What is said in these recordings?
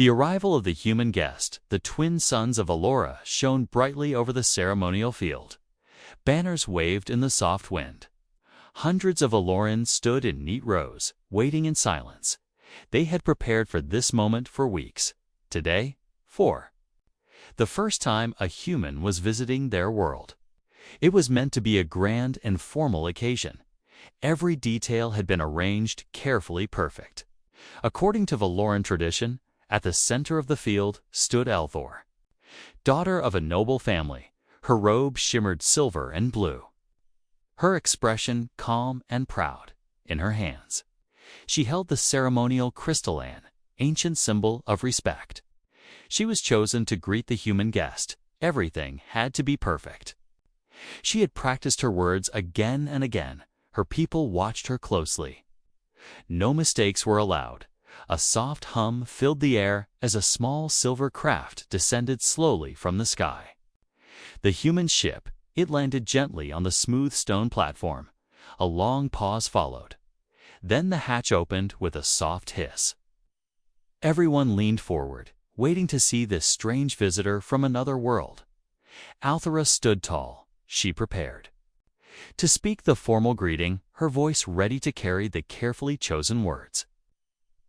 The arrival of the human guest, the twin sons of Allura, shone brightly over the ceremonial field. Banners waved in the soft wind. Hundreds of Allurans stood in neat rows, waiting in silence. They had prepared for this moment for weeks. Today, 4. The first time a human was visiting their world. It was meant to be a grand and formal occasion. Every detail had been arranged carefully perfect. According to Valoran tradition, at the center of the field stood Althor. Daughter of a noble family, her robe shimmered silver and blue. Her expression calm and proud. In her hands, she held the ceremonial crystalline, ancient symbol of respect. She was chosen to greet the human guest. Everything had to be perfect. She had practiced her words again and again. Her people watched her closely. No mistakes were allowed. A soft hum filled the air as a small silver craft descended slowly from the sky. The human ship, it landed gently on the smooth stone platform. A long pause followed. Then the hatch opened with a soft hiss. Everyone leaned forward, waiting to see this strange visitor from another world. Althora stood tall. She prepared to speak the formal greeting, her voice ready to carry the carefully chosen words.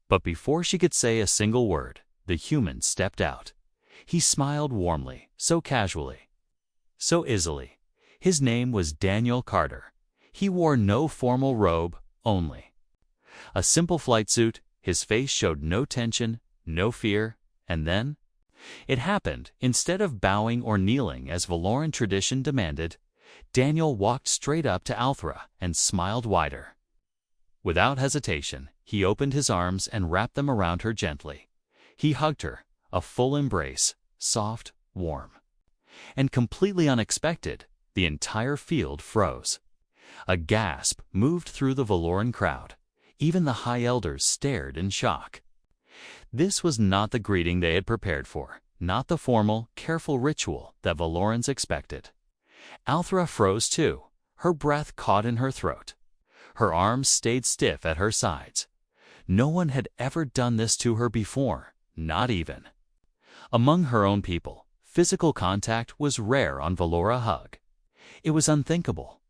But before she could say a single word, the human stepped out. He smiled warmly, so casually, so easily. His name was Daniel Carter. He wore no formal robe, only a simple flight suit. His face showed no tension, no fear. And then it happened. Instead of bowing or kneeling as Valoran tradition demanded, Daniel walked straight up to Althora and smiled wider. Without hesitation, he opened his arms and wrapped them around her gently. He hugged her, a full embrace, soft, warm. And completely unexpected, the entire field froze. A gasp moved through the Valoran crowd. Even the High Elders stared in shock. This was not the greeting they had prepared for, not the formal, careful ritual that Valorans expected. Althora froze too, her breath caught in her throat. Her arms stayed stiff at her sides. No one had ever done this to her before, not even among her own people. Physical contact was rare on Valora Hug. It was unthinkable,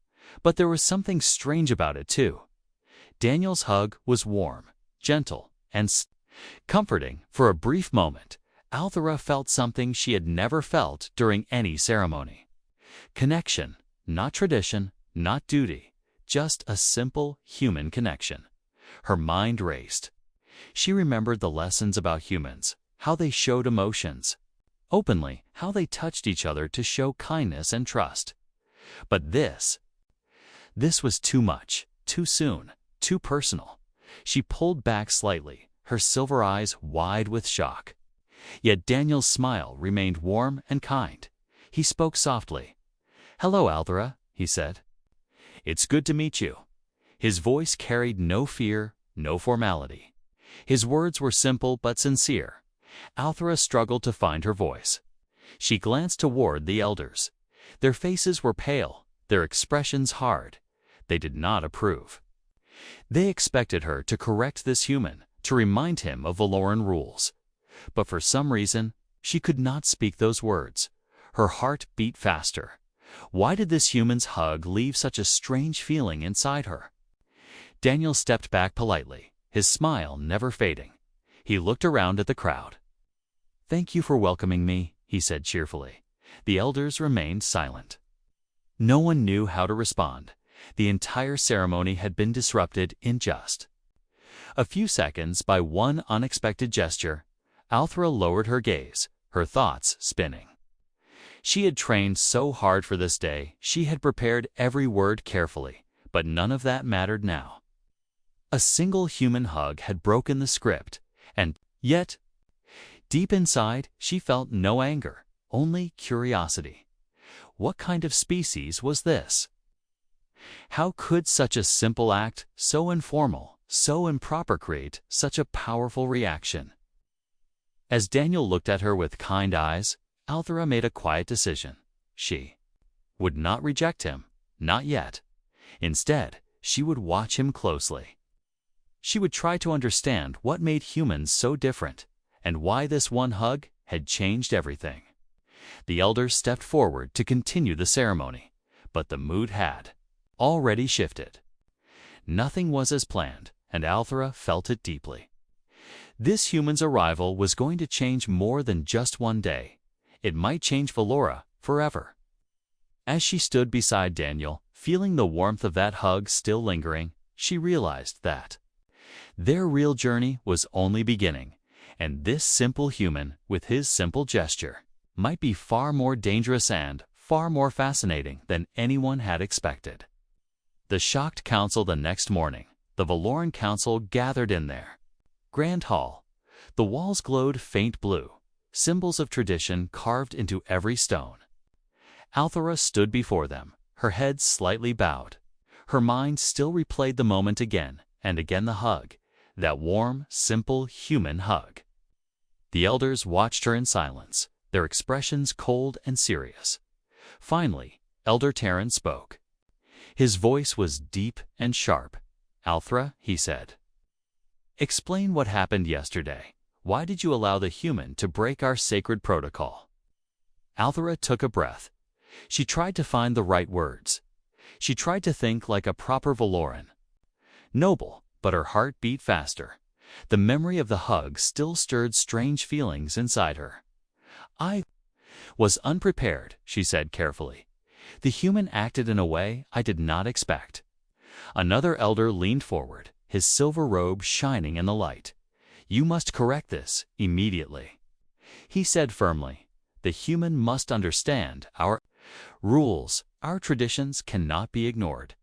but there was something strange about it too. Daniel's hug was warm, gentle, and comforting. For a brief moment, Althora felt something she had never felt during any ceremony. Connection, not tradition, not duty, just a simple human connection. Her mind raced. She remembered the lessons about humans, how they showed emotions openly, how they touched each other to show kindness and trust. But this was too much, too soon, too personal. She pulled back slightly, her silver eyes wide with shock. Yet Daniel's smile remained warm and kind. He spoke softly. "Hello, Althora," he said. "It's good to meet you." His voice carried no fear, no formality. His words were simple but sincere. Althora struggled to find her voice. She glanced toward the elders. Their faces were pale, their expressions hard. They did not approve. They expected her to correct this human, to remind him of Valoran rules. But for some reason, she could not speak those words. Her heart beat faster. Why did this human's hug leave such a strange feeling inside her? Daniel stepped back politely, his smile never fading. He looked around at the crowd. "Thank you for welcoming me," he said cheerfully. The elders remained silent. No one knew how to respond. The entire ceremony had been disrupted in just a few seconds by one unexpected gesture. Althora lowered her gaze, her thoughts spinning. She had trained so hard for this day, she had prepared every word carefully, but none of that mattered now. A single human hug had broken the script, and yet, deep inside, she felt no anger, only curiosity. What kind of species was this? How could such a simple act, so informal, so improper, create such a powerful reaction? As Daniel looked at her with kind eyes, Althora made a quiet decision. She would not reject him, not yet. Instead, she would watch him closely. She would try to understand what made humans so different. and why this one hug had changed everything. The elders stepped forward to continue the ceremony, but the mood had already shifted. Nothing was as planned, and Althora felt it deeply. This human's arrival was going to change more than just one day. It might change Valora forever. As she stood beside Daniel, feeling the warmth of that hug still lingering, she realized that their real journey was only beginning, and this simple human, with his simple gesture, might be far more dangerous and far more fascinating than anyone had expected. The shocked council the next morning. The Valoran council gathered in their grand hall. The walls glowed faint blue, symbols of tradition carved into every stone. Althora stood before them, her head slightly bowed. Her mind still replayed the moment again and again, the hug, that warm, simple, human hug. The elders watched her in silence, their expressions cold and serious. Finally, Elder Terran spoke. His voice was deep and sharp. "Althora," he said, "explain what happened yesterday. Why did you allow the human to break our sacred protocol?" Althora took a breath. She tried to find the right words. She tried to think like a proper Valoran. Noble, but her heart beat faster. The memory of the hug still stirred strange feelings inside her. "I was unprepared," she said carefully. "The human acted in a way I did not expect." Another elder leaned forward, his silver robe shining in the light. "You must correct this immediately," he said firmly. "The human must understand our rules, our traditions cannot be ignored."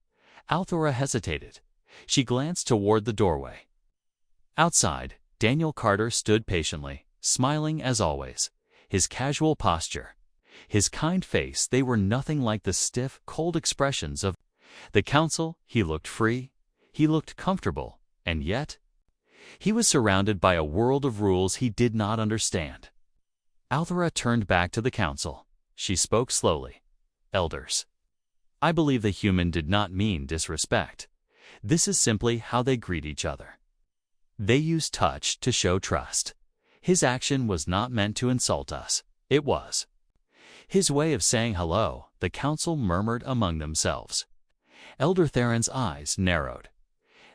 Althora hesitated. She glanced toward the doorway. Outside, Daniel Carter stood patiently, smiling as always. His casual posture, his kind face, they were nothing like the stiff, cold expressions of the council. He looked free, he looked comfortable, and yet he was surrounded by a world of rules he did not understand. Althora turned back to the council. She spoke slowly. "Elders, I believe the human did not mean disrespect. This is simply how they greet each other. They use touch to show trust. His action was not meant to insult us. It was his way of saying hello." The council murmured among themselves. Elder Theron's eyes narrowed.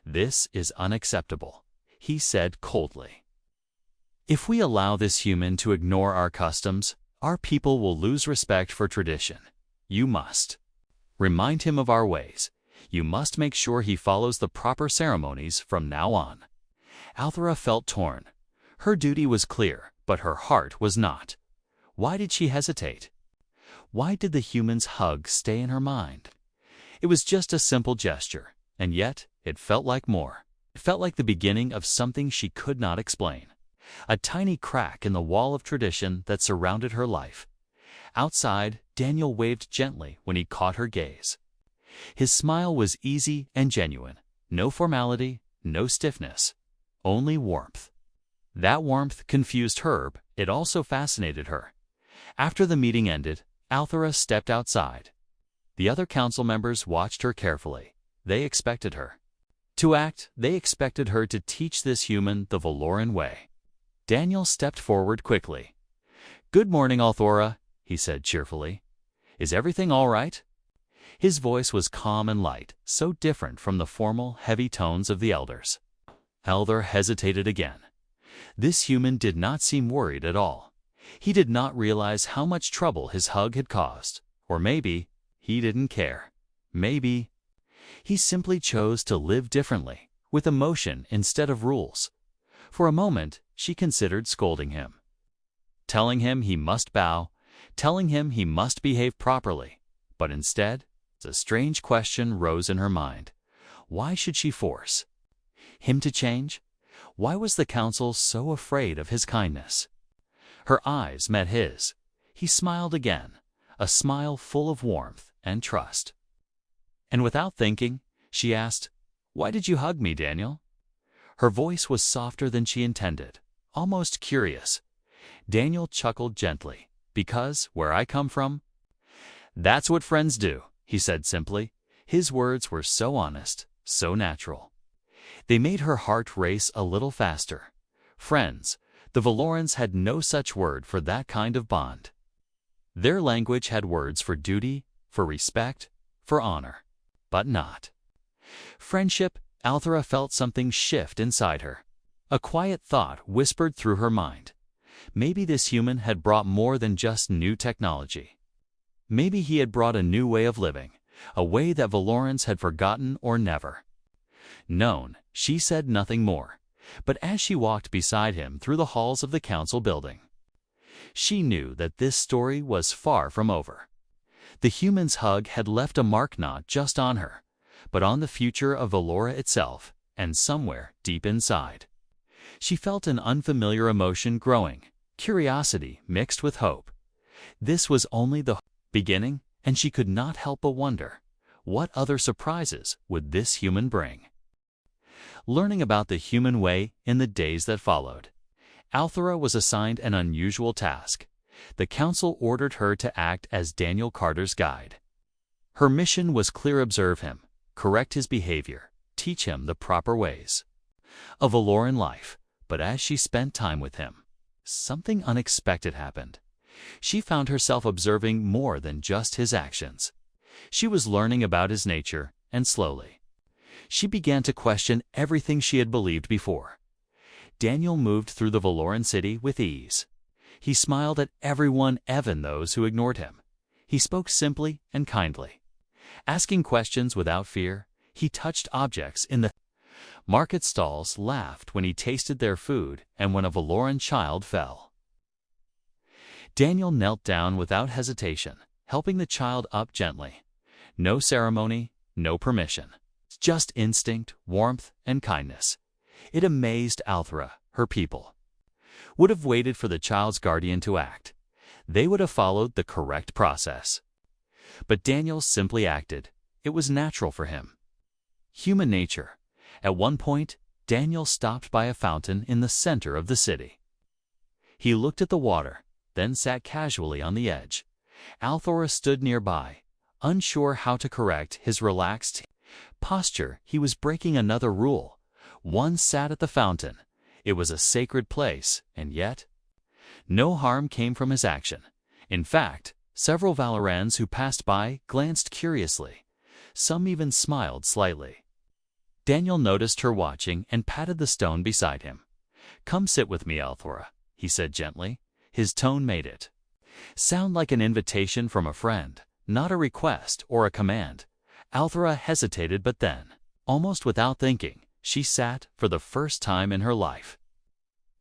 "This is unacceptable," he said coldly. "If we allow this human to ignore our customs, our people will lose respect for tradition. You must remind him of our ways. You must make sure he follows the proper ceremonies from now on." Althora felt torn. Her duty was clear, but her heart was not. Why did she hesitate? Why did the human's hug stay in her mind? It was just a simple gesture, and yet it felt like more. It felt like the beginning of something she could not explain. A tiny crack in the wall of tradition that surrounded her life. Outside, Daniel waved gently when he caught her gaze. His smile was easy and genuine. No formality, no stiffness, only warmth. That warmth confused Herb. It also fascinated her. After the meeting ended, Althora stepped outside. The other council members watched her carefully. They expected her to act. They expected her to teach this human the Valoran way. Daniel stepped forward quickly. "Good morning, Althora," he said cheerfully. "Is everything all right?" His voice was calm and light, so different from the formal, heavy tones of the elders. Althora hesitated again. This human did not seem worried at all. He did not realize how much trouble his hug had caused. Or maybe he didn't care. Maybe he simply chose to live differently, with emotion instead of rules. For a moment, she considered scolding him, telling him he must bow, telling him he must behave properly. But instead, a strange question rose in her mind. Why should she force him to change? Why was the council so afraid of his kindness? Her eyes met his. He smiled again, a smile full of warmth and trust. And without thinking, she asked, "Why did you hug me, Daniel?" Her voice was softer than she intended, almost curious. Daniel chuckled gently. "Because, where I come from, that's what friends do," he said simply. His words were so honest, so natural. They made her heart race a little faster. Friends, The Valorans had no such word for that kind of bond. Their language had words for duty, for respect, for honor, but not friendship. Althera felt something shift inside her. A quiet thought whispered through her mind. Maybe this human had brought more than just new technology. Maybe he had brought a new way of living, a way that Valorans had forgotten or never known. She said nothing more, but as she walked beside him through the halls of the council building, she knew that this story was far from over. The human's hug had left a mark not just on her, but on the future of Valora itself, and somewhere deep inside, she felt an unfamiliar emotion growing, curiosity mixed with hope. This was only the beginning, and she could not help but wonder, what other surprises would this human bring? Learning about the human way in the days that followed, Althera was assigned an unusual task. The council ordered her to act as Daniel Carter's guide. Her mission was clear: observe him, correct his behavior, teach him the proper ways of Valoran life. But as she spent time with him, something unexpected happened. She found herself observing more than just his actions. She was learning about his nature, and slowly, she began to question everything she had believed before. Daniel moved through the Valoran city with ease. He smiled at everyone, even those who ignored him. He spoke simply and kindly, asking questions without fear. He touched objects in the market stalls, laughed when he tasted their food, and when a Valoran child fell, Daniel knelt down without hesitation, helping the child up gently. No ceremony, no permission. Just instinct, warmth, and kindness. It amazed Althera. Her people would have waited for the child's guardian to act. They would have followed the correct process. But Daniel simply acted. It was natural for him. Human nature. At one point, Daniel stopped by a fountain in the center of the city. He looked at the water, then sat casually on the edge. Althera stood nearby, unsure how to correct his relaxed posture. He was breaking another rule. One sat at the fountain. It was a sacred place, and yet no harm came from his action. In fact, several Valorans who passed by glanced curiously. Some even smiled slightly. Daniel noticed her watching and patted the stone beside him. "Come sit with me, Althera," he said gently. His tone made it sound like an invitation from a friend, not a request or a command. Althera hesitated, but then, almost without thinking, she sat for the first time in her life.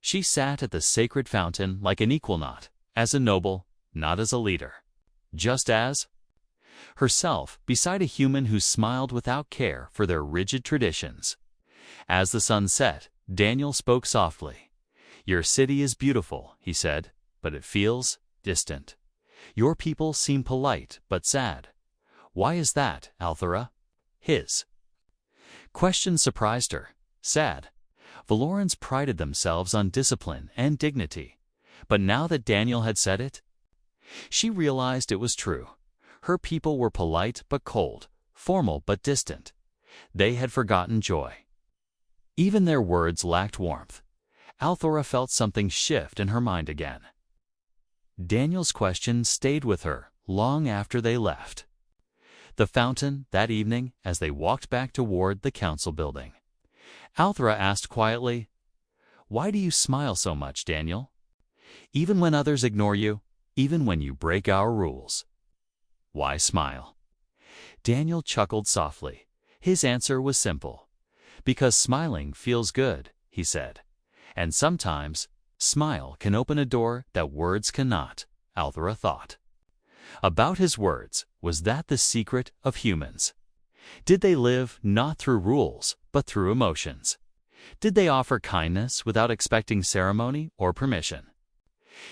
She sat at the sacred fountain like an equal, not as a noble, not as a leader, just as herself, beside a human who smiled without care for their rigid traditions. As the sun set, Daniel spoke softly. "Your city is beautiful," he said, "but it feels distant. Your people seem polite but sad. Why is that, Althera?" His question surprised her. Sad. Valorans prided themselves on discipline and dignity. But now that Daniel had said it, she realized it was true. Her people were polite but cold, formal but distant. They had forgotten joy. Even their words lacked warmth. Althera felt something shift in her mind again. Daniel's question stayed with her long after they left the fountain that evening. As they walked back toward the council building, Althera asked quietly, "Why do you smile so much, Daniel? Even when others ignore you, even when you break our rules. Why smile?" Daniel chuckled softly. His answer was simple. "Because smiling feels good," he said. "And sometimes, smile can open a door that words cannot," Althera thought. About his words, was that the secret of humans? Did they live not through rules, but through emotions? Did they offer kindness without expecting ceremony or permission?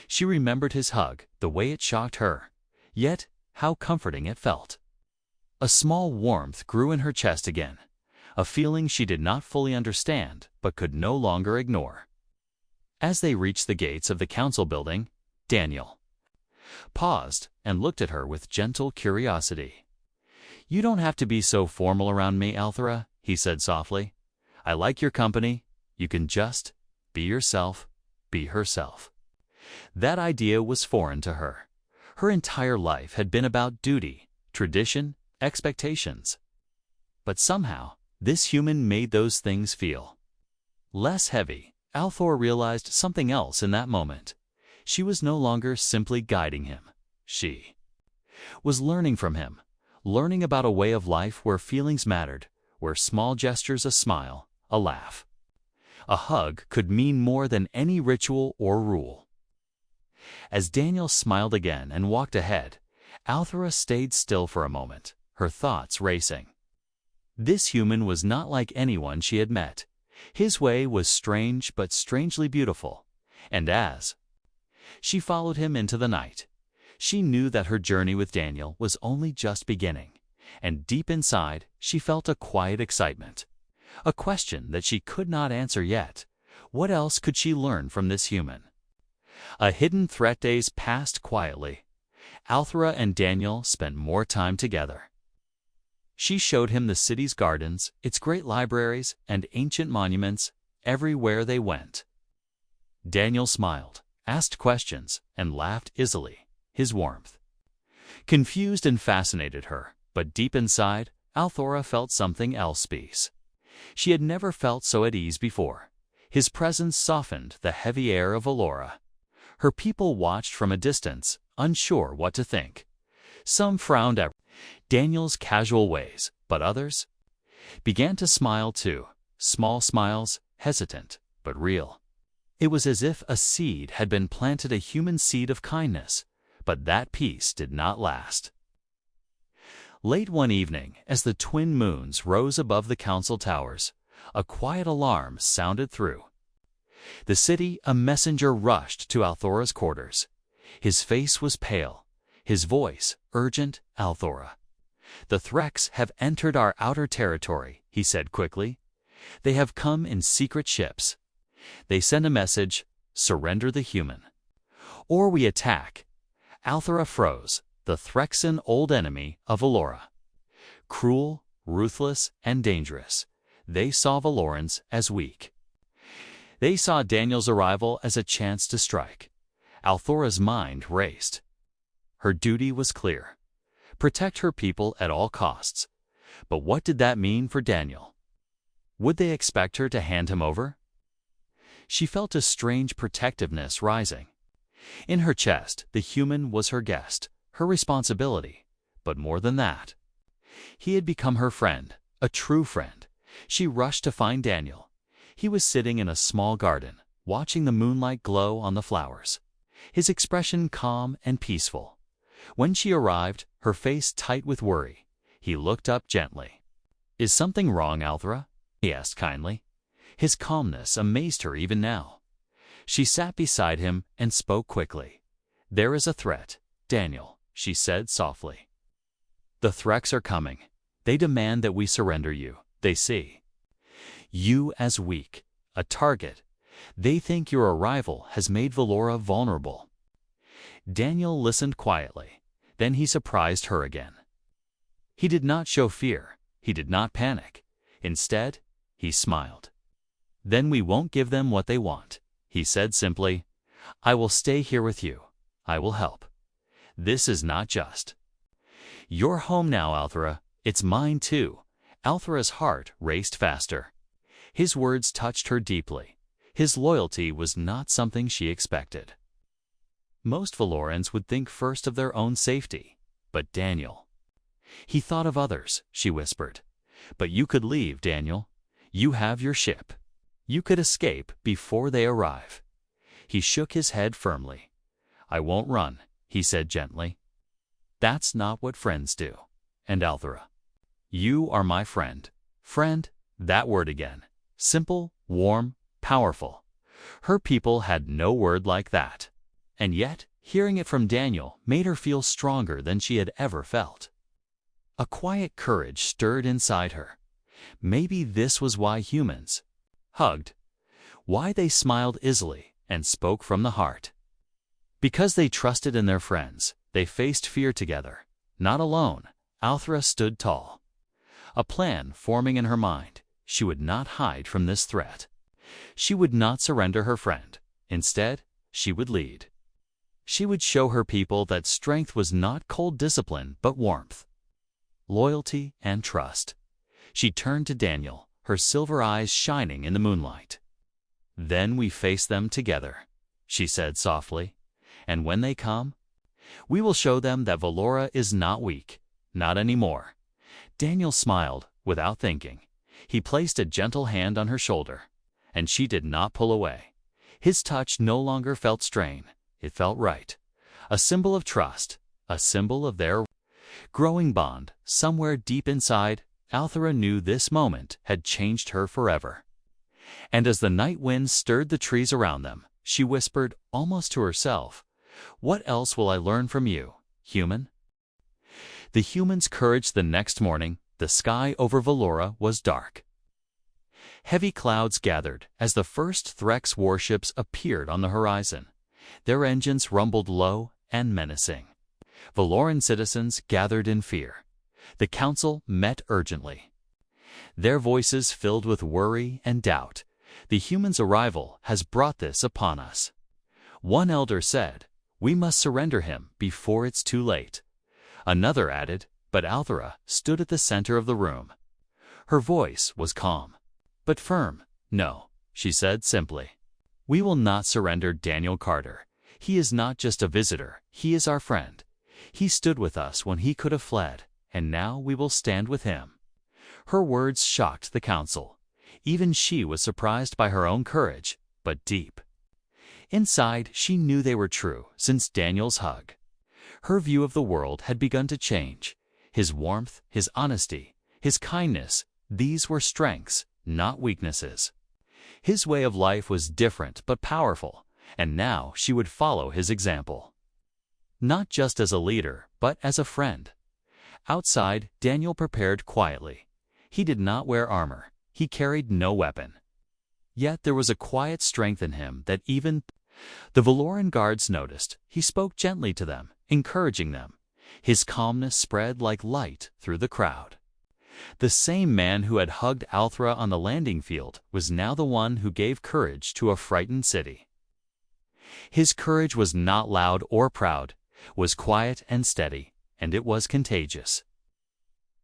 She remembered his hug, the way it shocked her, yet how comforting it felt. A small warmth grew in her chest again, a feeling she did not fully understand but could no longer ignore. As they reached the gates of the council building, Daniel paused and looked at her with gentle curiosity. "You don't have to be so formal around me, Althera," he said softly. "I like your company. You can just be yourself." be herself. That idea was foreign to her. Her entire life had been about duty, tradition, expectations. But somehow, this human made those things feel less heavy. Althor realized something else in that moment. She was no longer simply guiding him. She was learning from him, learning about a way of life where feelings mattered, where small gestures, a smile, a laugh, a hug could mean more than any ritual or rule. As Daniel smiled again and walked ahead, Althora stayed still for a moment, her thoughts racing. This human was not like anyone she had met. His way was strange but strangely beautiful, and as she followed him into the night, she knew that her journey with Daniel was only just beginning, and deep inside she felt a quiet excitement, a question that she could not answer yet. What else could she learn from this human? A hidden threat. Days passed quietly. Althora and Daniel spent more time together. She showed him the city's gardens, its great libraries, and ancient monuments everywhere they went. Daniel smiled, asked questions, and laughed easily, his warmth confused and fascinated her, but deep inside, Althora felt something else. Peace. She had never felt so at ease before. His presence softened the heavy air of Elora. Her people watched from a distance, unsure what to think. Some frowned at Daniel's casual ways, but others began to smile too, small smiles, hesitant, but real. It was as if a seed had been planted, a human seed of kindness, but that peace did not last. Late one evening, as the twin moons rose above the council towers, a quiet alarm sounded through the city. A messenger rushed to Althora's quarters. His face was pale, his voice urgent. "Althora, the Threx have entered our outer territory," he said quickly. "They have come in secret ships. They send a message: surrender the human, or we attack." Althora froze. The Threxan, old enemy of Elora. Cruel, ruthless, and dangerous. They saw Valorans as weak. They saw Daniel's arrival as a chance to strike. Althora's mind raced. Her duty was clear: protect her people at all costs. But what did that mean for Daniel? Would they expect her to hand him over? She felt a strange protectiveness rising. In her chest, the human was her guest, her responsibility, but more than that. He had become her friend, a true friend. She rushed to find Daniel. He was sitting in a small garden, watching the moonlight glow on the flowers, his expression calm and peaceful. When she arrived, her face tight with worry, he looked up gently. "Is something wrong, Althora?" he asked kindly. His calmness amazed her even now. She sat beside him and spoke quickly. "There is a threat, Daniel," she said softly. "The Threx are coming. They demand that we surrender you. They see you as weak, a target. They think your arrival has made Valora vulnerable." Daniel listened quietly. Then he surprised her again. He did not show fear. He did not panic. Instead, he smiled. "Then we won't give them what they want," he said simply. "I will stay here with you. I will help. This is not just your home now, Althora. It's mine too." Althora's heart raced faster. His words touched her deeply. His loyalty was not something she expected. Most Valorans would think first of their own safety. But Daniel, he thought of others, she whispered. "But you could leave, Daniel. You have your ship. You could escape before they arrive." He shook his head firmly. "I won't run," he said gently. "That's not what friends do." And Althora, "You are my friend." Friend, that word again. Simple, warm, powerful. Her people had no word like that. And yet, hearing it from Daniel made her feel stronger than she had ever felt. A quiet courage stirred inside her. Maybe this was why humans hugged, why they smiled easily and spoke from the heart. Because they trusted in their friends, they faced fear together. Not alone, Althora stood tall. A plan forming in her mind. She would not hide from this threat. She would not surrender her friend. Instead, she would lead. She would show her people that strength was not cold discipline but warmth, loyalty, and trust. She turned to Daniel, her silver eyes shining in the moonlight. "Then we face them together," she said softly. "And when they come, we will show them that Valora is not weak, not anymore." Daniel smiled without thinking. He placed a gentle hand on her shoulder, and she did not pull away. His touch no longer felt strain. It felt right. A symbol of trust, a symbol of their growing bond. Somewhere deep inside, Althera knew this moment had changed her forever. And as the night wind stirred the trees around them, she whispered, almost to herself, "What else will I learn from you, human?" The human's courage. The next morning, the sky over Valora was dark. Heavy clouds gathered as the first Threx warships appeared on the horizon. Their engines rumbled low and menacing. Valoran citizens gathered in fear. The council met urgently, their voices filled with worry and doubt. "The human's arrival has brought this upon us." One elder said, "We must surrender him before it's too late." Another added, but Althera stood at the center of the room. Her voice was calm, but firm. "No," she said simply. "We will not surrender Daniel Carter. He is not just a visitor, he is our friend. He stood with us when he could have fled, and now we will stand with him." Her words shocked the council. Even she was surprised by her own courage, but deep inside she knew they were true. Since Daniel's hug, her view of the world had begun to change. His warmth, his honesty, his kindness, these were strengths, not weaknesses. His way of life was different but powerful, and now she would follow his example. Not just as a leader, but as a friend. Outside, Daniel prepared quietly. He did not wear armor. He carried no weapon. Yet there was a quiet strength in him that even the Valoran guards noticed. He spoke gently to them, encouraging them. His calmness spread like light through the crowd. The same man who had hugged Althera on the landing field was now the one who gave courage to a frightened city. His courage was not loud or proud, was quiet and steady, and it was contagious.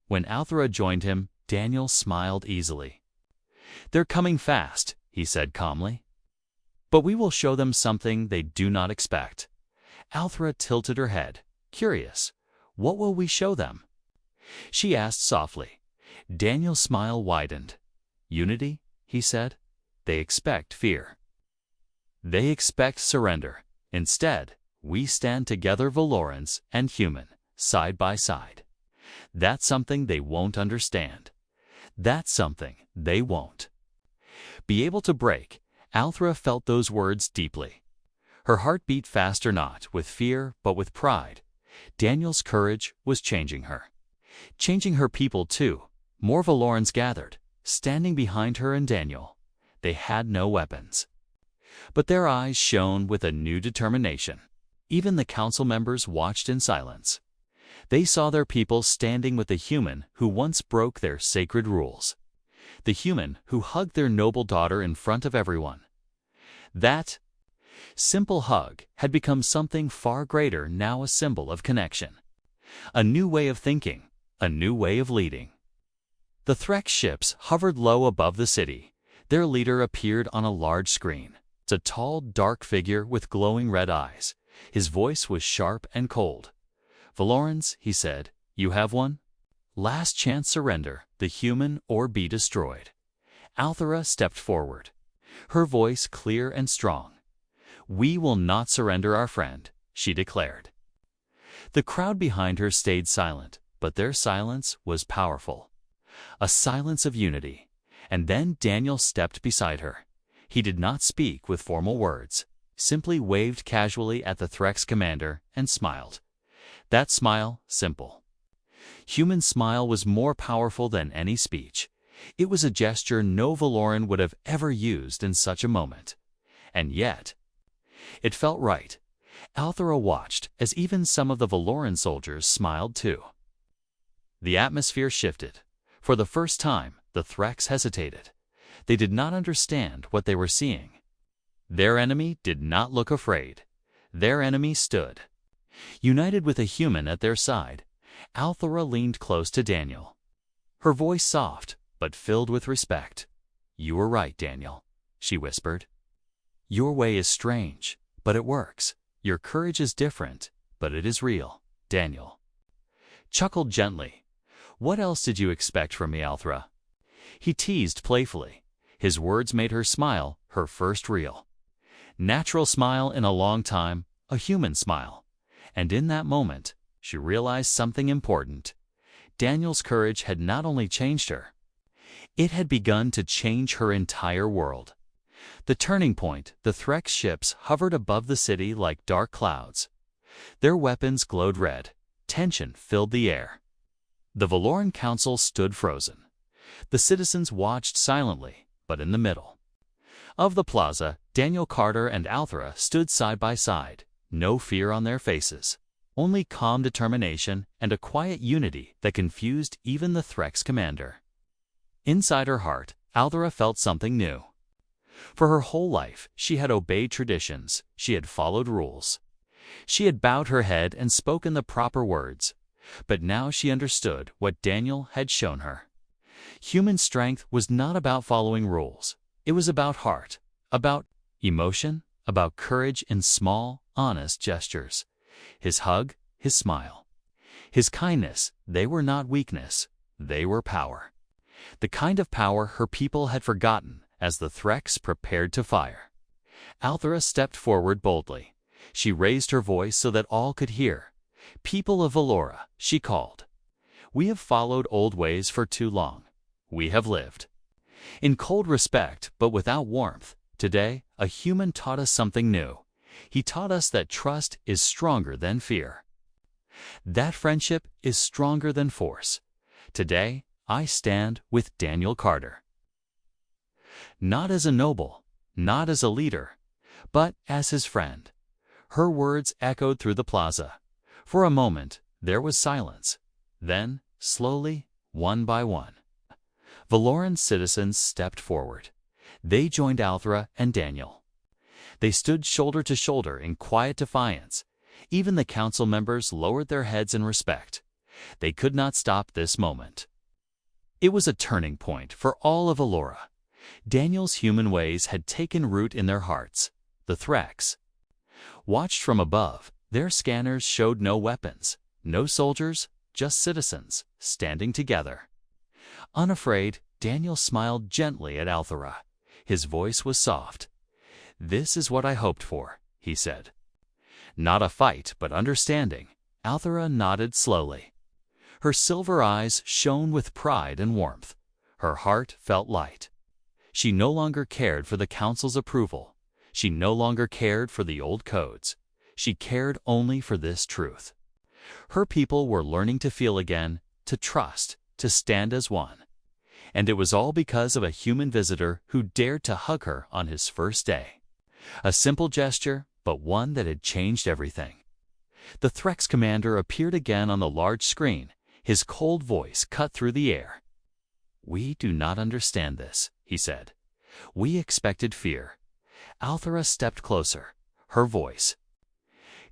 When Althera joined him, Daniel smiled easily. "They're coming fast," he said calmly. "But we will show them something they do not expect." Althera tilted her head, curious. "What will we show them?" She asked softly. Daniel's smile widened. "Unity," he said. "They expect fear. They expect surrender. Instead, we stand together, Valorans and human, side by side. That's something they won't understand. That's something they won't be able to break." Althera felt those words deeply. Her heart beat faster, not with fear, but with pride. Daniel's courage was changing her. Changing her people, too. More Valorans gathered, standing behind her and Daniel. They had no weapons, but their eyes shone with a new determination. Even the council members watched in silence. They saw their people standing with the human who once broke their sacred rules. The human who hugged their noble daughter in front of everyone. That simple hug had become something far greater, now a symbol of connection. A new way of thinking, a new way of leading. The Threx ships hovered low above the city. Their leader appeared on a large screen. It's a tall, dark figure with glowing red eyes. His voice was sharp and cold. "Valorans," he said, "you have one last chance. Surrender the human or be destroyed." Althera stepped forward, her voice clear and strong. "We will not surrender our friend," she declared. The crowd behind her stayed silent, but their silence was powerful. A silence of unity. And then Daniel stepped beside her. He did not speak with formal words, simply waved casually at the Threx commander and smiled. That smile, simple, human smile, was more powerful than any speech. It was a gesture no Valoran would have ever used in such a moment. And yet, it felt right. Althera watched as even some of the Valoran soldiers smiled too. The atmosphere shifted. For the first time, the Threx hesitated. They did not understand what they were seeing. Their enemy did not look afraid. Their enemy stood. United with a human at their side, Althora leaned close to Daniel. Her voice soft, but filled with respect. "You were right, Daniel," she whispered. "Your way is strange, but it works. Your courage is different, but it is real." Daniel chuckled gently. "What else did you expect from me, Althora?" He teased playfully. His words made her smile, her first real natural smile in a long time, a human smile. And in that moment, she realized something important. Daniel's courage had not only changed her, it had begun to change her entire world. The turning point, the Threx ships hovered above the city like dark clouds. Their weapons glowed red. Tension filled the air. The Valoran Council stood frozen. The citizens watched silently, but in the middle of the plaza, Daniel Carter and Althora stood side by side, no fear on their faces, only calm determination and a quiet unity that confused even the Threx commander. Inside her heart, Althora felt something new. For her whole life, she had obeyed traditions, she had followed rules. She had bowed her head and spoken the proper words, but now she understood what Daniel had shown her. Human strength was not about following rules. It was about heart, about emotion, about courage in small, honest gestures. His hug, his smile, his kindness, they were not weakness, they were power. The kind of power her people had forgotten as the Threx prepared to fire. Althora stepped forward boldly. She raised her voice so that all could hear. "People of Valora," she called. "We have followed old ways for too long. We have lived in cold respect, but without warmth. Today, a human taught us something new. He taught us that trust is stronger than fear. That friendship is stronger than force. Today, I stand with Daniel Carter. Not as a noble, not as a leader, but as his friend." Her words echoed through the plaza. For a moment, there was silence. Then, slowly, one by one, Valoran citizens stepped forward. They joined Althora and Daniel. They stood shoulder to shoulder in quiet defiance. Even the council members lowered their heads in respect. They could not stop this moment. It was a turning point for all of Valora. Daniel's human ways had taken root in their hearts. The Threx watched from above. Their scanners showed no weapons, no soldiers, just citizens, standing together. Unafraid, Daniel smiled gently at Althora. His voice was soft. "This is what I hoped for," he said. "Not a fight, but understanding." Althora nodded slowly. Her silver eyes shone with pride and warmth. Her heart felt light. She no longer cared for the council's approval. She no longer cared for the old codes. She cared only for this truth. Her people were learning to feel again, to trust, to stand as one. And it was all because of a human visitor who dared to hug her on his first day. A simple gesture, but one that had changed everything. The Threx commander appeared again on the large screen. His cold voice cut through the air. "We do not understand this," he said. "We expected fear." Althora stepped closer, her voice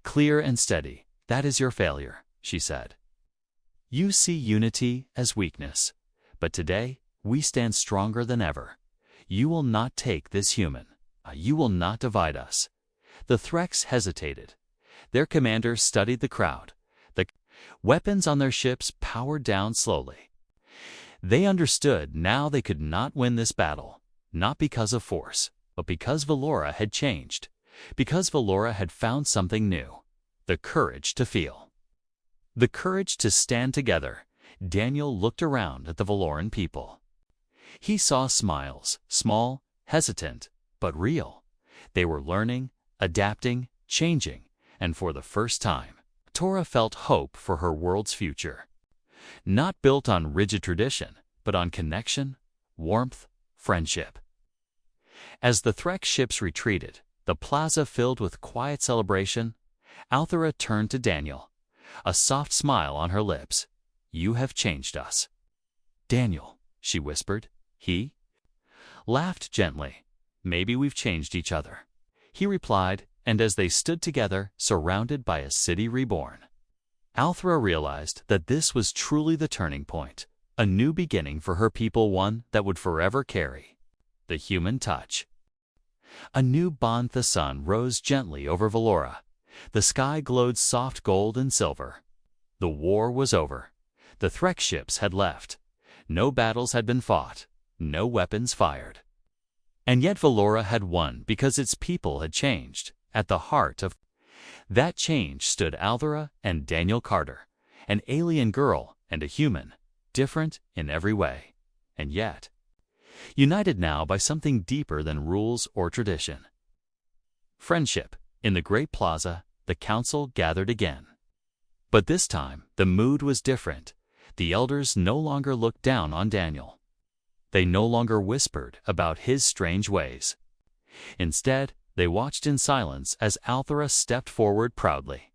clear and steady. "That is your failure," she said. "You see unity as weakness, but today we stand stronger than ever. You will not take this human. You will not divide us." The Threx hesitated. Their commander studied the crowd. The weapons on their ships powered down slowly. They understood now they could not win this battle, not because of force, but because Valora had changed, because Valora had found something new, the courage to feel. The courage to stand together. Daniel looked around at the Valoran people. He saw smiles, small, hesitant, but real. They were learning, adapting, changing, and for the first time, Tora felt hope for her world's future. Not built on rigid tradition, but on connection, warmth, friendship. As the Threx ships retreated, the plaza filled with quiet celebration, Althora turned to Daniel, a soft smile on her lips. "You have changed us." "Daniel," she whispered. He laughed gently. "Maybe we've changed each other." he replied, and as they stood together, surrounded by a city reborn. Althra realized that this was truly the turning point, a new beginning for her people, one that would forever carry the human touch. A new bond. The sun rose gently over Valora. The sky glowed soft gold and silver. The war was over. The Threk ships had left. No battles had been fought. No weapons fired. And yet Valora had won because its people had changed. At the heart of that change stood Althra and Daniel Carter, an alien girl and a human, different in every way, and yet united now by something deeper than rules or tradition. Friendship. In the great plaza, the council gathered again. But this time, the mood was different. The elders no longer looked down on Daniel. They no longer whispered about his strange ways. Instead, they watched in silence as Althra stepped forward proudly.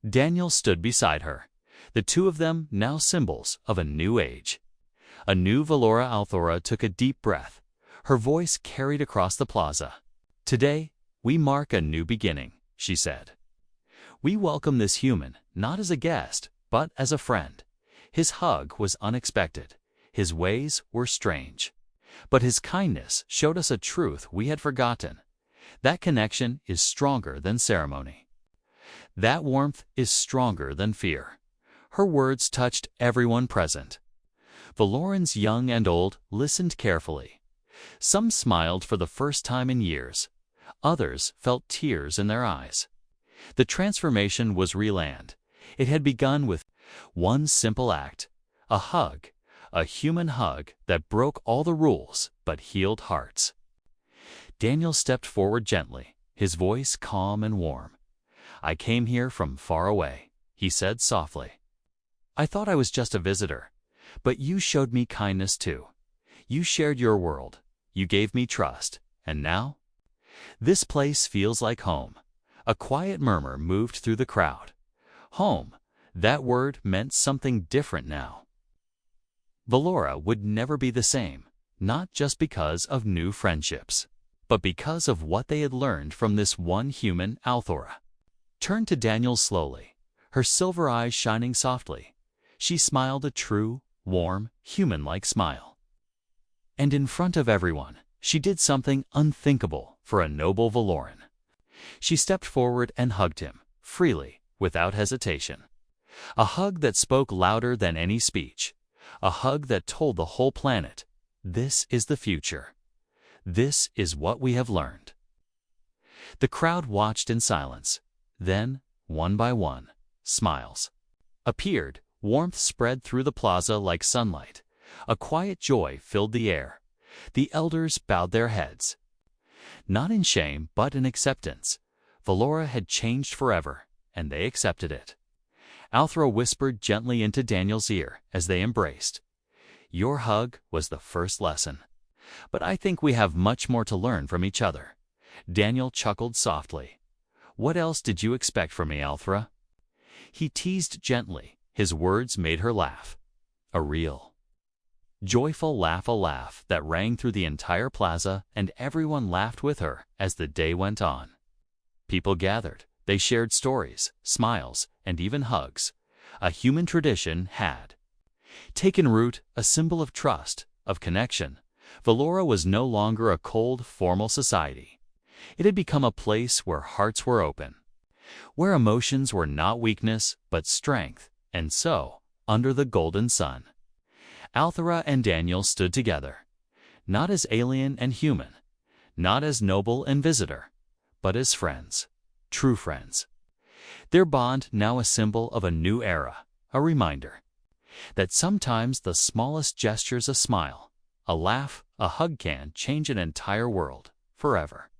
Daniel stood beside her, the two of them now symbols of a new age. A new Valora. Althra took a deep breath. Her voice carried across the plaza. "Today, we mark a new beginning," she said. "We welcome this human, not as a guest, but as a friend. His hug was unexpected. His ways were strange. But his kindness showed us a truth we had forgotten. That connection is stronger than ceremony. That warmth is stronger than fear." Her words touched everyone present. Valorans young and old listened carefully. Some smiled for the first time in years. Others felt tears in their eyes. The transformation was real, and it had begun with one simple act, a hug, a human hug that broke all the rules but healed hearts. Daniel stepped forward gently, his voice calm and warm. "I came here from far away," he said softly. "I thought I was just a visitor, but you showed me kindness too. You shared your world, you gave me trust, and now this place feels like home." A quiet murmur moved through the crowd. Home, that word meant something different now. Valora would never be the same, not just because of new friendships, but because of what they had learned from this one human. Althra turned to Daniel slowly, her silver eyes shining softly. She smiled a true, warm, human-like smile. And in front of everyone, she did something unthinkable for a noble Valoran. She stepped forward and hugged him, freely, without hesitation. A hug that spoke louder than any speech. A hug that told the whole planet, "This is the future. This is what we have learned." The crowd watched in silence. Then, one by one, smiles appeared. Warmth spread through the plaza like sunlight. A quiet joy filled the air. The elders bowed their heads. Not in shame, but in acceptance. Valora had changed forever, and they accepted it. Althra whispered gently into Daniel's ear as they embraced. "Your hug was the first lesson. But I think we have much more to learn from each other." Daniel chuckled softly. "What else did you expect from me, Althra?" He teased gently. His words made her laugh. A real, joyful laugh, a laugh that rang through the entire plaza, and everyone laughed with her as the day went on. People gathered. They shared stories, smiles, and even hugs. A human tradition had taken root, a symbol of trust, of connection. Valora was no longer a cold, formal society. It had become a place where hearts were open, where emotions were not weakness, but strength. And so, under the golden sun, Althra and Daniel stood together, not as alien and human, not as noble and visitor, but as friends, true friends. Their bond now a symbol of a new era, a reminder that sometimes the smallest gestures, a smile, a laugh, a hug, can change an entire world forever.